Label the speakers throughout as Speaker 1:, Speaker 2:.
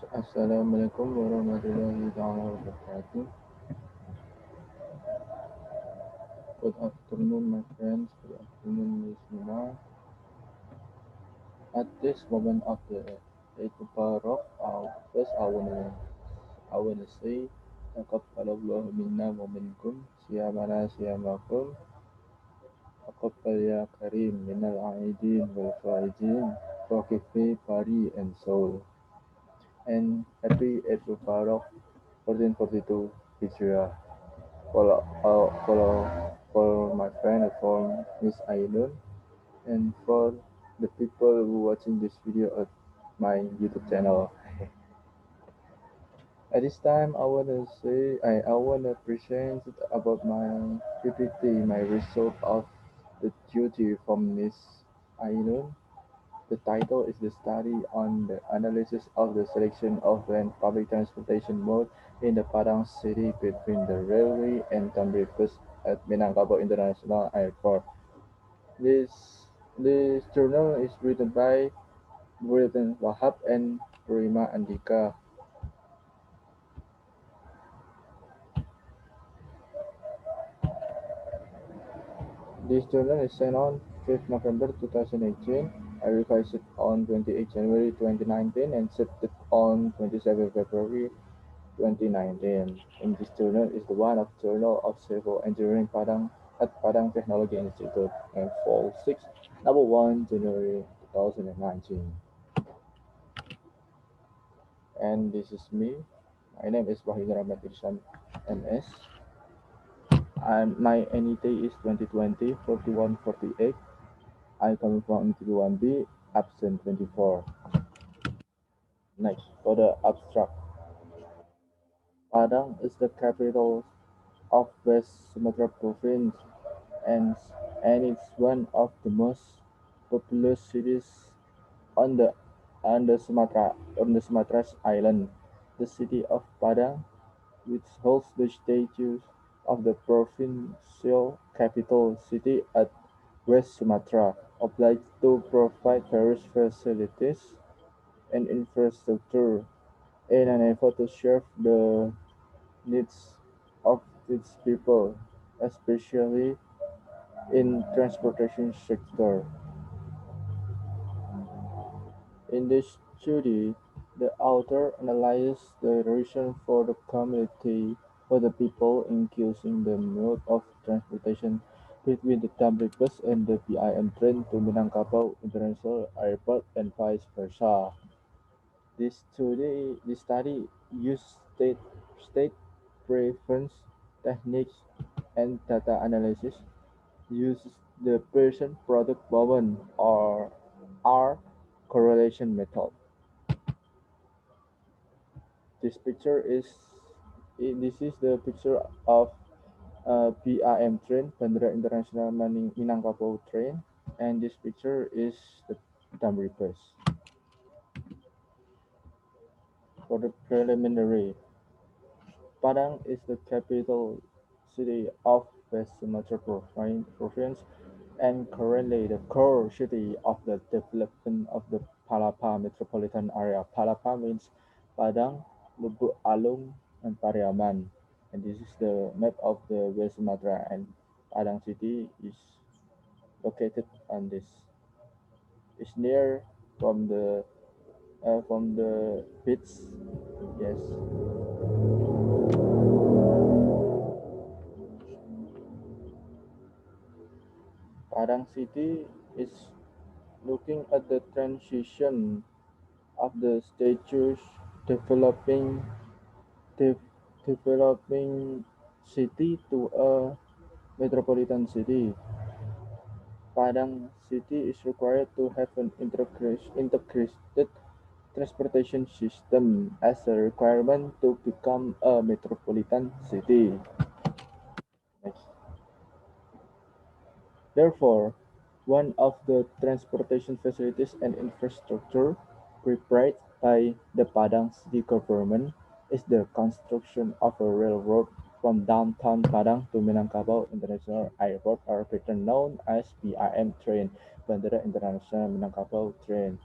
Speaker 1: Assalamualaikum warahmatullahi wabarakatuh. Good afternoon, my friends. Good afternoon, listener. At this moment of the Eid Mubarak, first I wanna say, Taqabbalallahu minna wa minkum, siyamana siyamakum, Taqabbal ya karim, minal aidin wal faizin, Waqifi Pari and Soul. And happy Eid Mubarak 1442 Hijrah. For my friend, for Miss Ainun, and for the people who watching this video at my YouTube channel. At this time, I wanna present about my PPT, my result of the duty from Miss Ainun. The title is the study on the analysis of the selection of land public transportation mode in the Padang city between the railway and Damri bus at Minangkabau International Airport. This this journal is written by Wilton, Wahab, and Pruima Andika. This journal is sent on 5th November 2018. I revised it on 28 January 2019 and set it on 27 February 2019. In this journal is the one of Journal of Civil Engineering Padang at Padang Technology Institute and Fall 6, No.1 January 2019. And this is me. My name is Wahyu Nurrachmad Irsyam, MS. My NET is 2020 4148. I come from MTP 1B, absent 24. Next, for the abstract. Padang is the capital of West Sumatra Province and, and it's one of the most populous cities on the Sumatra island. The city of Padang, which holds the status of the provincial capital city at West Sumatra, obliged to provide various facilities and infrastructure in an effort to serve the needs of its people, especially in transportation sector. In this study, the author analyzes the reason for the community for the people in choosing the mode of transportation between the Damri bus and the BIM train to Minangkabau International Airport and vice versa. This study used state preference techniques and data analysis, uses the person-product moment or R correlation method. This picture is this is the picture of BIM train, Bandara Internasional Minangkabau train, and this picture is the Damri bus. For the preliminary, Padang is the capital city of West Sumatra Province and currently the core city of the development of the Palapa metropolitan area. Palapa means Padang, Lubuk Alung, and Pariaman. And this is the map of the West Sumatra, and Padang city is located on this. It's near from the beach. Yes. Padang city is looking at the transition of the status developing de- developing city to a metropolitan city. Padang city is required to have an integrated transportation system as a requirement to become a metropolitan city. Next. Therefore, one of the transportation facilities and infrastructure prepared by the Padang city government is the construction of a railroad from downtown Padang to Minangkabau International Airport, or better known as BIM train, Bandara Internasional Minangkabau train.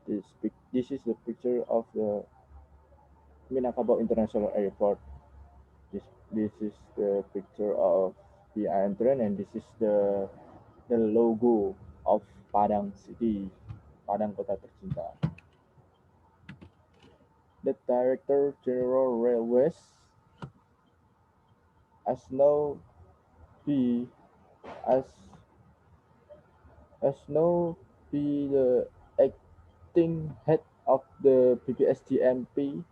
Speaker 1: This is the picture of the Minangkabau International Airport. This is the picture of the iron train, and this is the logo of Padang City, Padang Kota Tercinta. The Director General Railways as now be as now be the acting head of the PPSTMP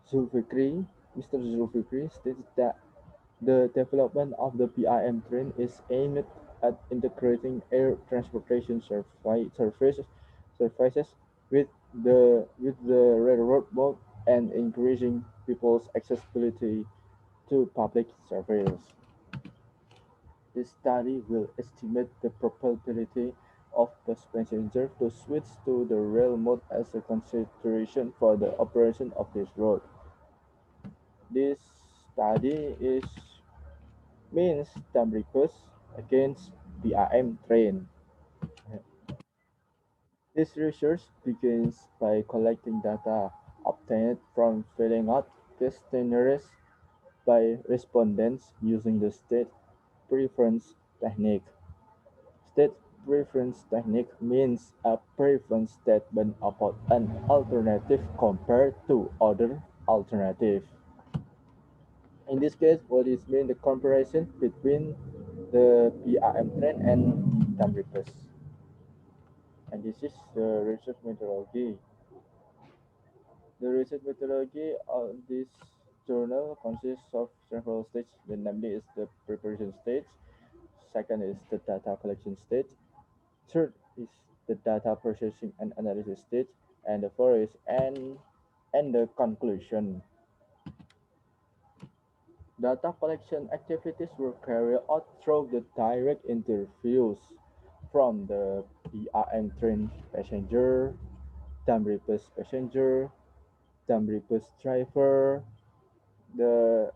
Speaker 1: Zulfikri. Mr. Zulfikri states that the development of the PIM train is aimed at integrating air transportation services with the railroad mode and increasing people's accessibility to public service. This study will estimate the probability of bus passengers to switch to the rail mode as a consideration for the operation of this road. This study is means Damri bus against BRM train. This research begins by collecting data obtained from filling out questionnaires by respondents using the state preference technique. State preference technique means a preference statement about an alternative compared to other alternative. In this case, what is mean the comparison between the PRM train and Damri bus. And this is the research methodology. The research methodology of this journal consists of several stages. The namely is the preparation stage. Second is the data collection stage. Third is the data processing and analysis stage. And the fourth is and the conclusion. Data collection activities were carried out through the direct interviews from the BRM train passenger, Damri bus passenger, Damri bus driver, the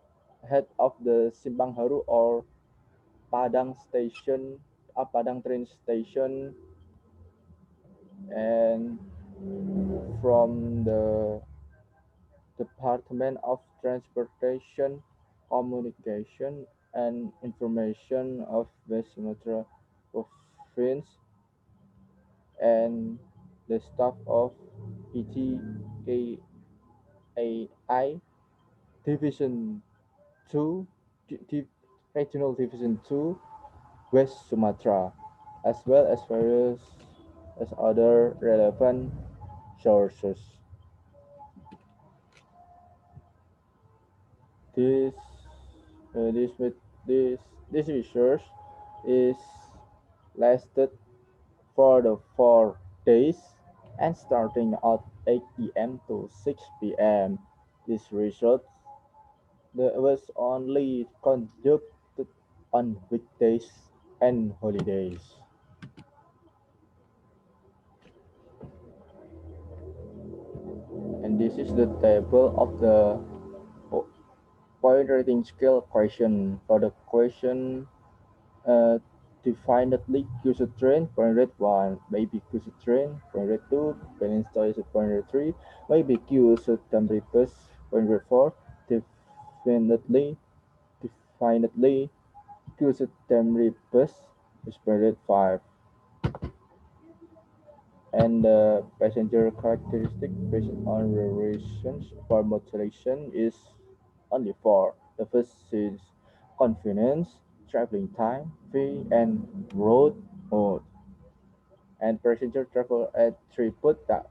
Speaker 1: head of the Simpang Haru or Padang station, Padang train station, and from the Department of Transportation, Communication, and Information of West Sumatra Province, and the staff of ETKAI Division 2, Regional Division 2, West Sumatra, as well as various as other relevant sources. This uh, this with this this research is lasted for the 4 days and starting at 8 p.m. to 6 p.m. This research was only conducted on weekdays and holidays. And this is the table of the point rating scale question. For the question definitely use train, point rate 1, maybe use train, point rate 2, balance choice point rate 3, maybe use temporary bus, point rate 4, definitely, definitely use temporary bus, is point rate 5. And the passenger characteristic based on relations for modulation is only 4. The first is convenience, traveling time, fee, and road mode. And passenger travel at throughput that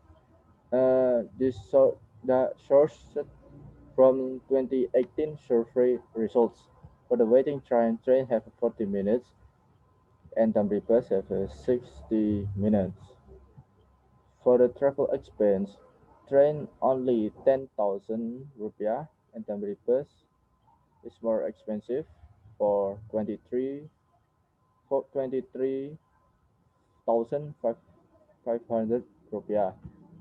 Speaker 1: the source from 2018 survey results. For the waiting train have 40 minutes and Damri bus have 60 minutes. For the travel expense, train only 10,000 rupiah and Damri bus is more expensive for 23,500 rupiah.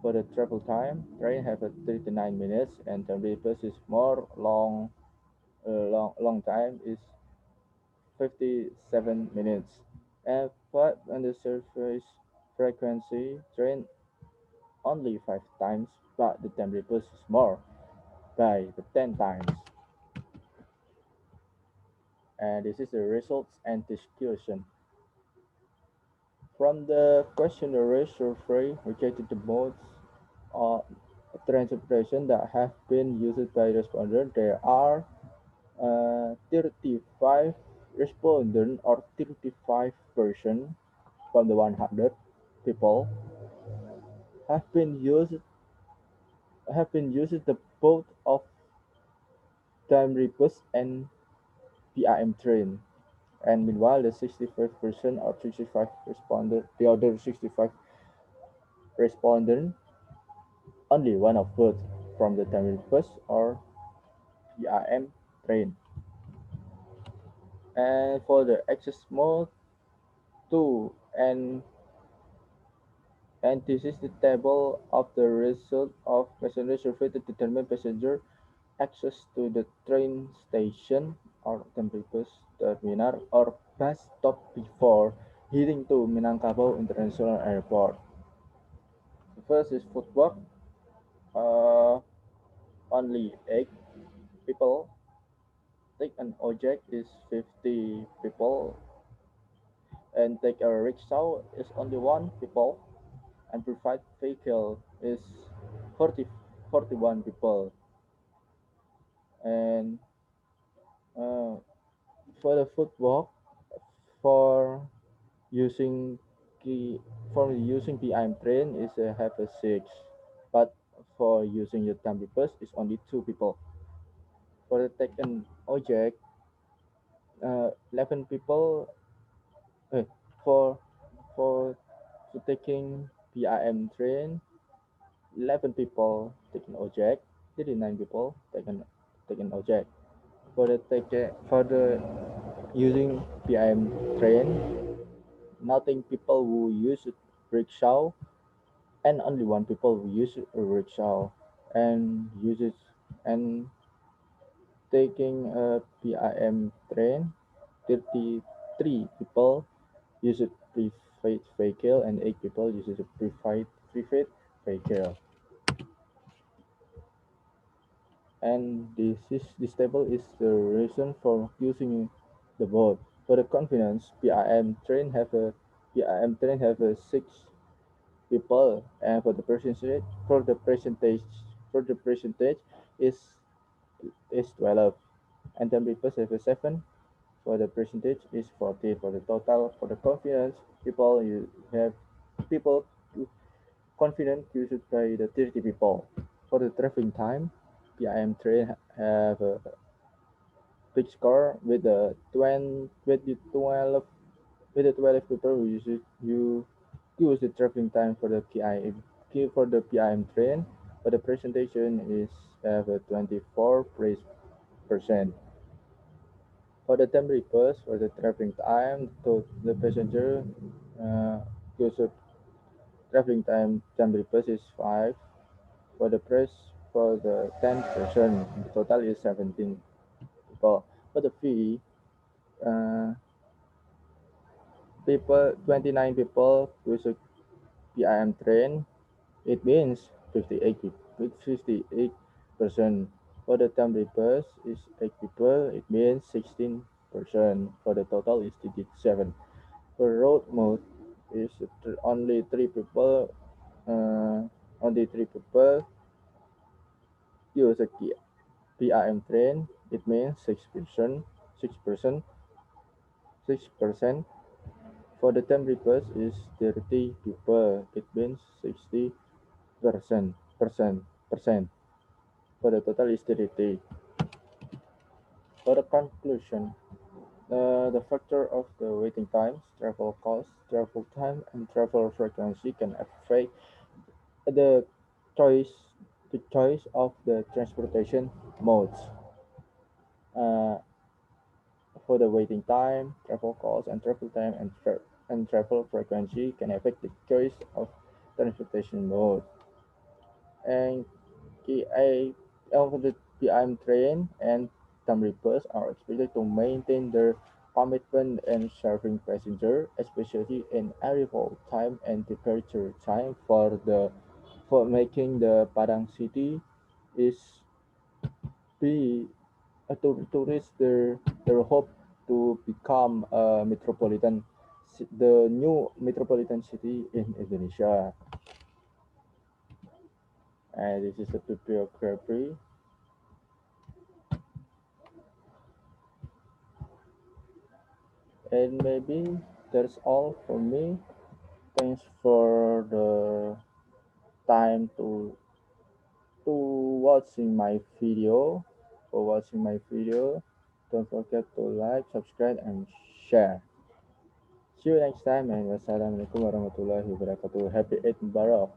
Speaker 1: For the travel time, train have a 39 minutes and Damri bus is more long time is 57 minutes. And but on the surface frequency, train only 5 times, but the Damri bus is more. by the 10 times. And this is the results and discussion. From the questionnaire survey related to modes of transportation that have been used by respondents, there are 35 respondents or 35% from the 100 people have been used the both of Damri bus and PIM train. And meanwhile, the 65% or 65 the other 65 respondent, only one of both from the Tamil bus or PIM train. And for the access mode 2, and this is the table of the result of passenger survey to determine passenger access to the train station or Tamil bus terminal or bus stop before heading to Minangkabau International Airport. The first is footwork. Uh, Only 8 people. Take an object is 50 people, and take a rickshaw is only 1 people, and provide vehicle is 41 people. And uh, for the footwork, for using key for using PIM train is have a 6, but for using the Damri bus is only 2 people. For the taken object, 11 people. Uh, for for taking PIM train, 11 people taking object, 39 people taking object. For the using PIM train, nothing people who use rickshaw, and only 1 people who use a rickshaw and uses and taking a PIM train, 33 people use a prepaid vehicle and 8 people use a prepaid vehicle. And this table is the reason for using the boat. For the convenience, PIM train have a 6 people, and for the percentage is 12, and then people have a 7. For the percentage is 40. For the total, for the confidence, people confident used by the 30 people. For the traveling time, PIM train have a big score with the 20 with the 12 people who use the traveling time for the PIM train. For the presentation is have a 24%. For the temporary bus, for the traveling time, to the passenger use a traveling time temporary bus is 5. For the price for the 10%, the total is 17 people. For the fee, uh, 29 people use a PIM train. It means 58 people, with 58%. For the temporary bus is 8 people. It means 16%. For the total is 37. For road mode is only 3 people. Only 3 people use a PIM train. It means 6%. 6%. 6%. For the temporary bus is 30 people. It means 60%. Percent. For the total is 30. For the conclusion, the factor of the waiting times, travel cost, travel time, and travel frequency can affect the choice the choice of the transportation modes. Uh, for the waiting time, travel cost, and travel time and travel frequency can affect the choice of transportation mode. And KA of the PIM train and Damri bus are expected to maintain their commitment in serving passengers, especially in arrival time and departure time for making the Padang city is be to reach their hope to become a the new metropolitan city in Indonesia. And this is a bibliography. And maybe that's all for me. Thanks for the time to watching my video. For watching my video, don't forget to like, subscribe, and share. See you next time, and wassalamualaikum warahmatullahi wabarakatuh. Happy Eid Mubarak.